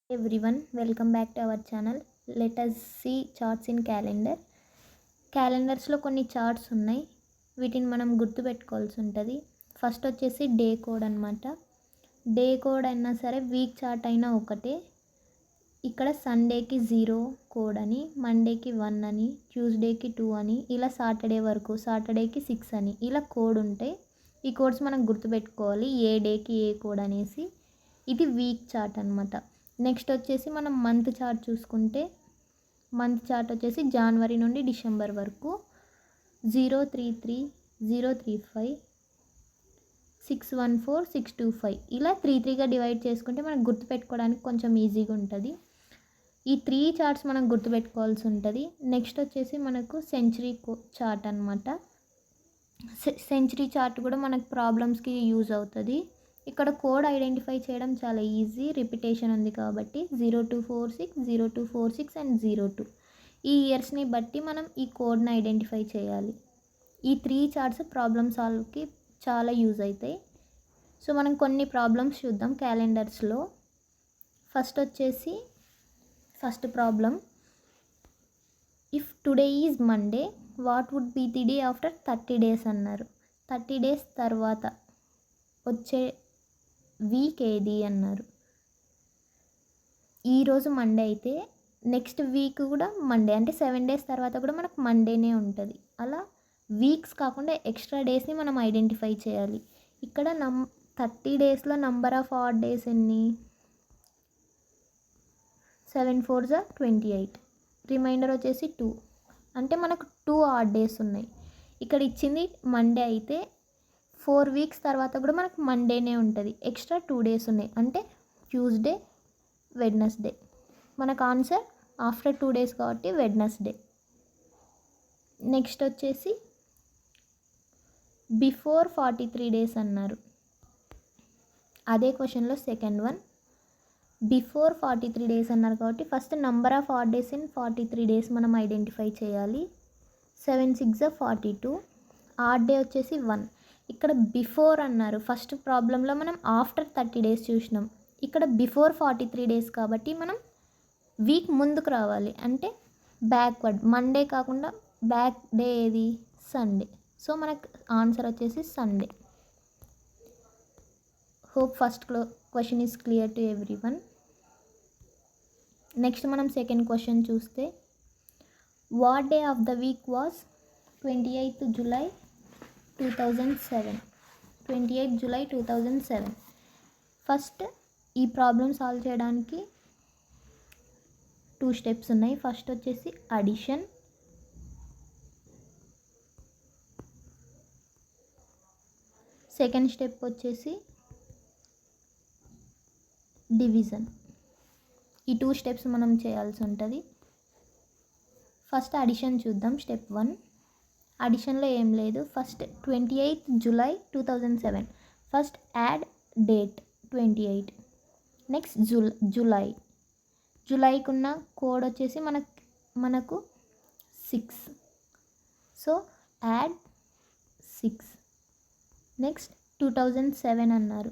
Everyone, welcome back to our channel. Let us see charts in calendar. క్యాలెండర్స్లో కొన్ని charts ఉన్నాయి. వీటిని మనం గుర్తుపెట్టుకోవాల్సి ఉంటుంది. ఫస్ట్ వచ్చేసి డే కోడ్ అనమాట. డే కోడ్ అయినా సరే వీక్ చార్ట్ అయినా ఒకటే. ఇక్కడ సండేకి 0 కోడ్ అని, మండేకి 1 అని, ట్యూస్డేకి 2 అని, ఇలా సాటర్డే వరకు, సాటర్డేకి 6 అని ఇలా కోడ్ ఉంటాయి. ఈ కోడ్స్ మనం గుర్తుపెట్టుకోవాలి, ఏ డేకి ఏ కోడ్ అనేసి. ఇది వీక్ చార్ట్ అనమాట. నెక్స్ట్ వచ్చేసి మనం మంత్ చార్ట్ చూసుకుంటే, మంత్ చార్ట్ వచ్చేసి జనవరి నుండి డిసెంబర్ వరకు 033, 035, 614, 625 ఇలా 3గా డివైడ్ చేసుకుంటే మనకు గుర్తుపెట్టుకోవడానికి కొంచెం ఈజీగా ఉంటుంది. ఈ 3 చార్ట్స్ మనం గుర్తుపెట్టుకోవాల్సి ఉంటుంది. నెక్స్ట్ వచ్చేసి మనకు సెంచరీ చార్ట్ అనమాట. సెంచరీ చార్ట్ కూడా మనకు ప్రాబ్లమ్స్కి యూజ్ అవుతుంది. ఇక్కడ కోడ్ ఐడెంటిఫై చేయడం చాలా ఈజీ, రిపిటేషన్ ఉంది కాబట్టి 0246, 0246 అండ్ 02. ఈ ఇయర్స్ని బట్టి మనం ఈ కోడ్ని ఐడెంటిఫై చేయాలి. ఈ 3 చార్ట్స్ ప్రాబ్లమ్ సాల్వ్కి చాలా యూజ్ అవుతాయి. సో మనం కొన్ని ప్రాబ్లమ్స్ చూద్దాం క్యాలెండర్స్లో. ఫస్ట్ వచ్చేసి first problem, if today is Monday what would be the day after 30 days అన్నారు. 30 days తర్వాత వచ్చే వీక్ ఏది అన్నారు. ఈరోజు మండే అయితే నెక్స్ట్ వీక్ కూడా మండే, అంటే 7 days తర్వాత కూడా మనకు మండేనే ఉంటుంది. అలా వీక్స్ కాకుండా ఎక్స్ట్రా డేస్ని మనం ఐడెంటిఫై చేయాలి. ఇక్కడ 30 daysలో నంబర్ ఆఫ్ ఆడ్ డేస్ ఎన్ని? 7 4s 28, రిమైండర్ వచ్చేసి 2, అంటే మనకు 2 ఆడ్ డేస్ ఉన్నాయి. ఇక్కడ ఇచ్చింది మండే అయితే 4 weeks తర్వాత కూడా మనకు మండేనే ఉంటుంది. ఎక్స్ట్రా 2 days ఉన్నాయి, అంటే ట్యూస్డే, వెడ్నెస్డే. మనకు ఆన్సర్ ఆఫ్టర్ 2 days కాబట్టి వెడ్నెస్డే. నెక్స్ట్ వచ్చేసి బిఫోర్ 43 days అన్నారు. అదే క్వశ్చన్లో సెకండ్ వన్, బిఫోర్ 43 days అన్నారు కాబట్టి first number of odd days in 43 days మనం ఐడెంటిఫై చేయాలి. 7 6 42, ఆడ్ డే వచ్చేసి 1. ఇక్కడ బిఫోర్ అన్నారు. ఫస్ట్ ప్రాబ్లంలో మనం ఆఫ్టర్ 30 days చూసినాం. ఇక్కడ బిఫోర్ 43 days కాబట్టి మనం వీక్ ముందుకు రావాలి, అంటే బ్యాక్వర్డ్. మండే కాకుండా బ్యాక్ డే ఏది? సండే. సో మనకు ఆన్సర్ వచ్చేసి Sunday. Hope first question is clear to everyone. Next మనం సెకండ్ క్వశ్చన్ చూస్తే, what day of the week was 28th July 2007. 28th July 2007. First ఈ ప్రాబ్లమ్ సాల్వ్ చేయడానికి 2 steps ఉన్నాయి. First వచ్చేసి addition, second step వచ్చేసి division. ఈ 2 steps మనం చేయాల్సి ఉంటుంది. ఫస్ట్ అడిషన్ చూద్దాం. స్టెప్ 1, అడిషన్లో ఏం లేదు. First 28th July 2007, first add date 28, next జూలైకి ఉన్న కోడ్ వచ్చేసి మనకు 6, సో యాడ్ 6. నెక్స్ట్ 2007 అన్నారు.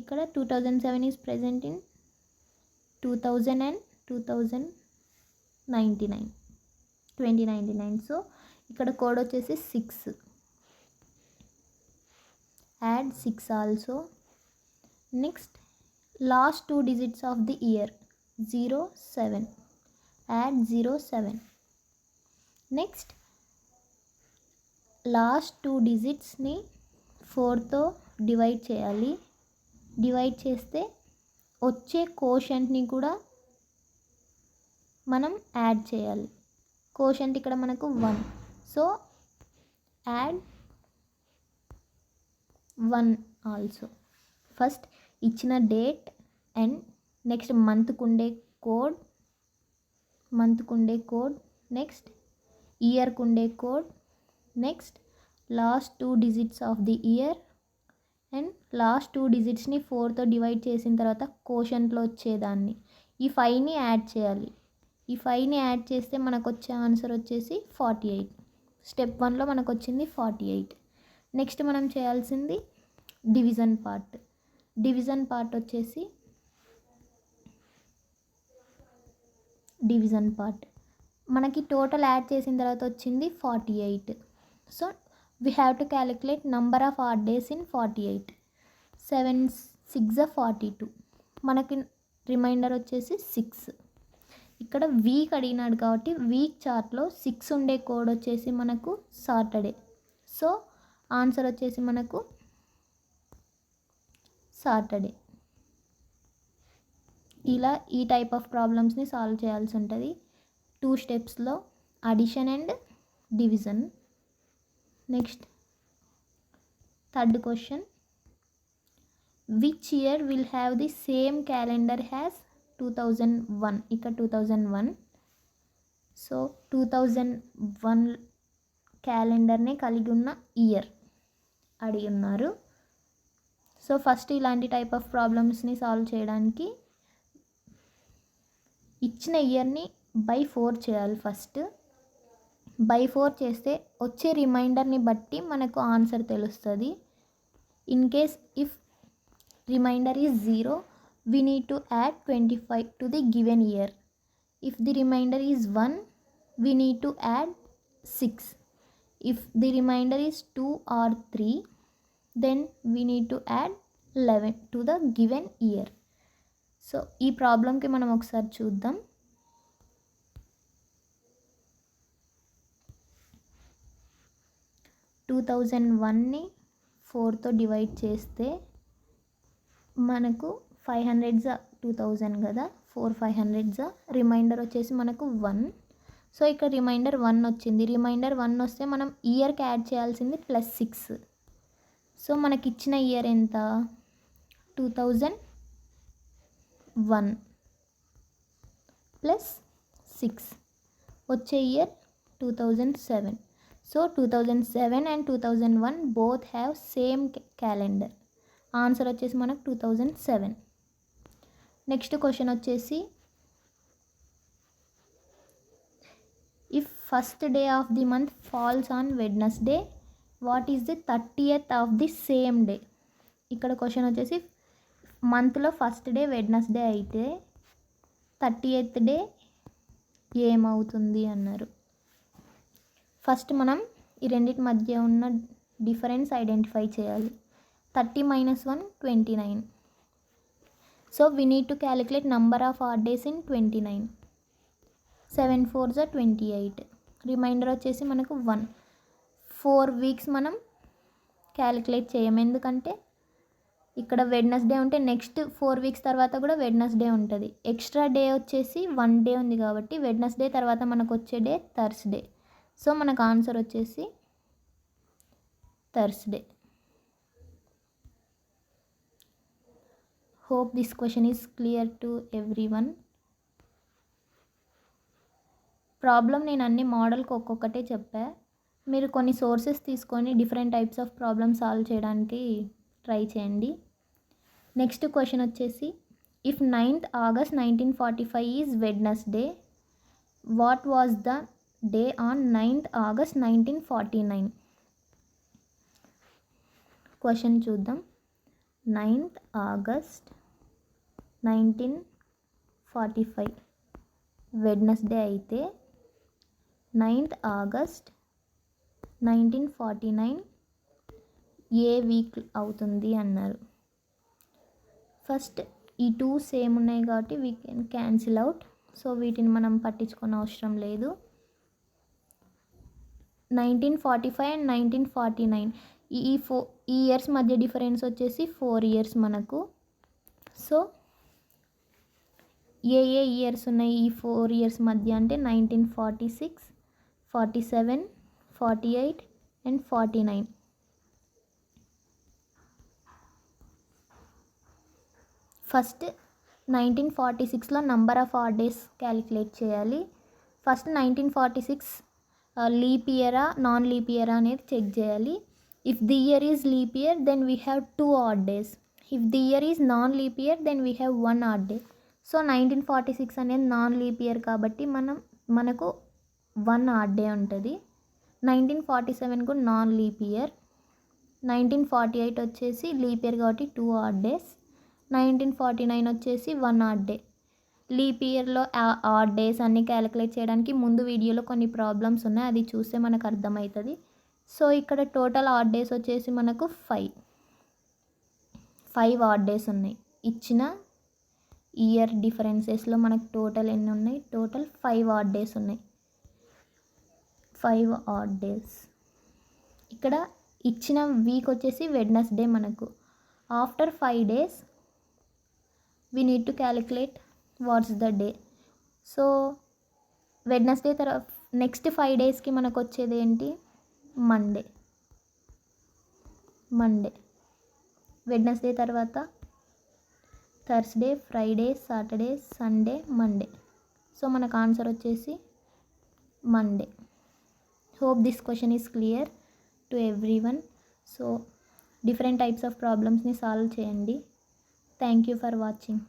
ఇక్కడ 2007 is present in 2000 and 2099. So ఇక్కడ కోడ్ వచ్చేసి 6, add 6 also. Next last 2 digits of the year 07, add 07. Next last 2 digitsని 4తో డివైడ్ చేయాలి. డివైడ్ చేస్తే వచ్చే కోషంట్ని కూడా మనం యాడ్ చేయాలి. కోషంట్ ఇక్కడ మనకు 1, సో యాడ్ 1 ఆల్సో. ఫస్ట్ ఇచ్చిన డేట్ అండ్ నెక్స్ట్ మంత్కు ఉండే కోడ్, నెక్స్ట్ ఇయర్కు ఉండే code, next last 2 digits of the year and last 2 digitsని 4తో డివైడ్ చేసిన తర్వాత కోషంట్లో వచ్చేదాన్ని ఈ 5ని యాడ్ చేయాలి. ఈ 5ని యాడ్ చేస్తే మనకు వచ్చే ఆన్సర్ వచ్చేసి 48. స్టెప్ 1లో మనకు వచ్చింది 48. నెక్స్ట్ మనం చేయాల్సింది డివిజన్ పార్ట్. వచ్చేసి డివిజన్ పార్ట్. మనకి టోటల్ యాడ్ చేసిన తర్వాత వచ్చింది 48. So we have to calculate number of odd days in 48. 7 6 42. మనకి రిమైండర్ వచ్చేసి 6. ఇక్కడ వీక్ అడిగినాడు కాబట్టి వీక్ చార్ట్లో 6 ఉండే కోడ్ వచ్చేసి మనకు సాటర్డే. సో ఆన్సర్ వచ్చేసి మనకు సాటర్డే. ఇలా ఈ టైప్ ఆఫ్ ప్రాబ్లమ్స్ని సాల్వ్ చేయాల్సి ఉంటుంది 2 స్టెప్స్లో, addition and division. Next third question, which year will have the same calendar has 2001. ఇక్కడ 2001. సో 2001 క్యాలెండర్నే కలిగి ఉన్న ఇయర్ అడిగి ఉన్నారు. సో ఫస్ట్ ఇలాంటి టైప్ ఆఫ్ ప్రాబ్లమ్స్ని సాల్వ్ చేయడానికి ఇచ్చిన ఇయర్ని బై 4 చేయాలి. ఫస్ట్ బై 4 చేస్తే వచ్చే రిమైండర్ని బట్టి మనకు ఆన్సర్ తెలుస్తుంది. In case if reminder is 0, we need to add 25 to the given year. If the remainder is 1, we need to add 6. If the remainder is 2 or 3, then we need to add 11 to the given year. So ఈ ప్రాబ్లంకి మనం ఒకసారి చూద్దాం. Two 2001ని 4తో divide చేస్తే మనకు 500 2000 కదా, 4 500 reminder వచ్చేసి మనకు 1. సో ఇక్కడ రిమైండర్ 1 వచ్చింది. రిమైండర్ 1 వస్తే మనం ఇయర్కి యాడ్ చేయాల్సింది +6. సో మనకి ఇచ్చిన ఇయర్ ఎంత, 2001 +6. వచ్చే year 2007. So 2007 and 2001 both have same calendar. Answer వచ్చేసి మనకు 2007. నెక్స్ట్ క్వశ్చన్ వచ్చేసి, if first day of the month falls on Wednesday, what is the 30th of the same day. ఇక్కడ క్వశ్చన్ వచ్చేసి మంత్లో ఫస్ట్ డే వెడ్నెస్డే అయితే 30th day ఏమవుతుంది అన్నారు. First మనం ఈ రెండింటి మధ్య ఉన్న డిఫరెన్స్ ఐడెంటిఫై చేయాలి. 30 - 1 29. So we need to calculate number of odd days in 29. 7 4s 28. Reminder వచ్చేసి మనకు 1. 4 వీక్స్ మనం క్యాలిక్యులేట్ చేయము, ఎందుకంటే ఇక్కడ వెడ్నెస్డే ఉంటే నెక్స్ట్ 4 వీక్స్ తర్వాత కూడా వెడ్నెస్డే ఉంటుంది. ఎక్స్ట్రా డే వచ్చేసి 1 డే ఉంది కాబట్టి వెడ్నెస్డే తర్వాత మనకు వచ్చే డే థర్స్డే. సో మనకు ఆన్సర్ వచ్చేసి Thursday. Hope this question is clear to everyone. Problem నేను అన్ని మోడల్కి ఒక్కొక్కటే చెప్పా. మీరు కొన్ని సోర్సెస్ తీసుకొని different types of problem solve చేయడానికి ట్రై చేయండి. నెక్స్ట్ క్వశ్చన్ వచ్చేసి, if 9th August 1945 is Wednesday, what was the day on 9th August 1949. Question చూద్దాం. 9th August 1945 వెడ్నెస్డే అయితే 9th August 1949 ఏ వీక్ అవుతుంది అన్నారు. ఫస్ట్ ఈ 2 సేమ్ ఉన్నాయి కాబట్టి we can cancel out. So వీటిని మనం పట్టించుకునే అవసరం లేదు. 1945 and 1949 ఈ ఇయర్స్ మధ్య డిఫరెన్స్ వచ్చేసి 4 ఇయర్స్ మనకు. సో ఏ ఇయర్స్ ఉన్నాయి ఈ 4 ఇయర్స్ మధ్య అంటే 1946, 47, 48 and 49. ఫస్ట్ 1946లో number of odd days calculate చేయాలి. ఫస్ట్ 1946 లీప్ ఇయరా నాన్ లీప్ ఇయరా అనేది చెక్ చేయాలి. If the year is leap year then we have 2 odd days. If the year is non leap year then we have 1 odd day. So 1946 అనేది non leap year కాబట్టి మనకు 1 odd day ఉంటుంది. 1947 కూడా non leap year. 1948 వచ్చేసి leap year కాబట్టి 2 odd days. 1949 వచ్చేసి 1 odd day. Leap ఇయర్లో odd days అన్నీ క్యాలిక్యులేట్ చేయడానికి ముందు వీడియోలో కొన్ని ప్రాబ్లమ్స్ ఉన్నాయి, అది చూస్తే మనకు అర్థమవుతుంది. సో ఇక్కడ టోటల్ ఆడ్ డేస్ వచ్చేసి మనకు 5 ఆడ్ డేస్ ఉన్నాయి. ఇచ్చిన ఇయర్ డిఫరెన్సెస్లో మనకు టోటల్ ఎన్ని ఉన్నాయి, టోటల్ 5 ఆడ్ డేస్ ఉన్నాయి. 5 ఆడ్ డేస్. ఇక్కడ ఇచ్చిన వీక్ వచ్చేసి వెడ్నెస్డే. మనకు after 5 days we need to calculate what's the day. So Wednesday తర్వాత నెక్స్ట్ 5 daysకి మనకు వచ్చేది ఏంటి, మండే. వెడ్నెస్డే తర్వాత Thursday, Friday, Saturday, Sunday, Monday. So మనకు ఆన్సర్ వచ్చేసి Monday. Hope this question is clear to everyone. So different types of ప్రాబ్లమ్స్ని solve చేయండి. Thank you for watching.